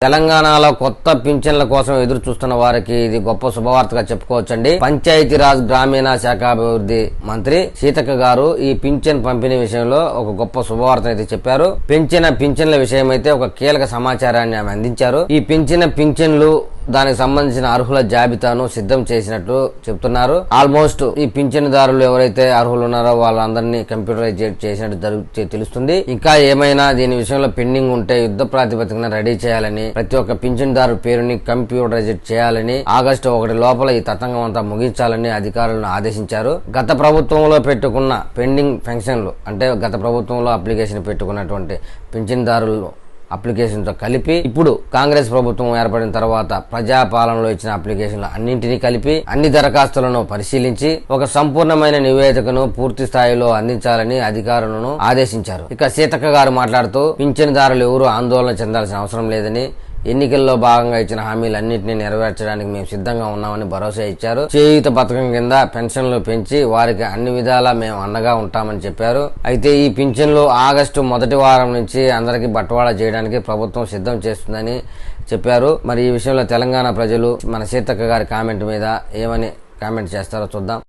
తెలంగాణలో కొత్త పింఛన్ల కోసం ఎదురు చూస్తున్న వారికి ఇది గొప్ప శుభవార్తగా చెప్పుకోవచ్చండి. పంచాయతీరాజ్ గ్రామీణ శాఖాభివృద్ధి మంత్రి సీతక్క గారు ఈ పింఛన్ పంపిణీ విషయంలో ఒక గొప్ప శుభవార్త అయితే చెప్పారు. పెంచిన పింఛన్ల విషయం అయితే ఒక కీలక సమాచారాన్ని ఆమె అందించారు. ఈ పింఛన్లు దానికి సంబంధించిన అర్హుల జాబితాను సిద్ధం చేసినట్లు చెప్తున్నారు. ఆల్మోస్ట్ ఈ పింఛన్దారులు ఎవరైతే అర్హులు ఉన్నారో వాళ్ళందరినీ కంప్యూటరైజ్ చేసినట్టు తెలుస్తుంది. ఇంకా ఏమైనా దీని విషయంలో పెండింగ్ ఉంటే యుద్ధ ప్రాతిపదికన రెడీ చేయాలని, ప్రతి ఒక్క పింఛన్దారు పేరుని కంప్యూటరైజ్ చేయాలని, ఆగస్టు 1 లోపల ఈ తతంగం అంతా ముగించాలని అధికారులను ఆదేశించారు. గత ప్రభుత్వంలో పెట్టుకున్న పెండింగ్ పెన్షన్లు అంటే గత ప్రభుత్వంలో అప్లికేషన్ పెట్టుకున్నటువంటి పింఛన్దారులు అప్లికేషన్తో కలిపి ఇప్పుడు కాంగ్రెస్ ప్రభుత్వం ఏర్పడిన తర్వాత ప్రజాపాలనలో ఇచ్చిన అప్లికేషన్లు అన్నింటినీ కలిపి అన్ని దరఖాస్తులను పరిశీలించి ఒక సంపూర్ణమైన నివేదికను పూర్తి స్థాయిలో అందించాలని అధికారులను ఆదేశించారు. ఇక సీతక్క గారు మాట్లాడుతూ పింఛన్దారులు ఎవరూ ఆందోళన చెందాల్సిన అవసరం లేదని, ఎన్నికల్లో భాగంగా ఇచ్చిన హామీలన్నింటినీ నెరవేర్చడానికి మేము సిద్ధంగా ఉన్నామని భరోసా ఇచ్చారు. చేయూత పథకం కింద పెన్షన్లు పెంచి వారికి అన్ని విధాలా మేము అండగా ఉంటామని చెప్పారు. అయితే ఈ పింఛన్లు ఆగస్టు 1 వారం నుంచి అందరికీ బట్వాడా చేయడానికి ప్రభుత్వం సిద్ధం చేస్తుందని చెప్పారు. మరి ఈ విషయంలో తెలంగాణ ప్రజలు మన సీతక్క గారి కామెంట్ మీద ఏమని కామెంట్ చేస్తారో చూద్దాం.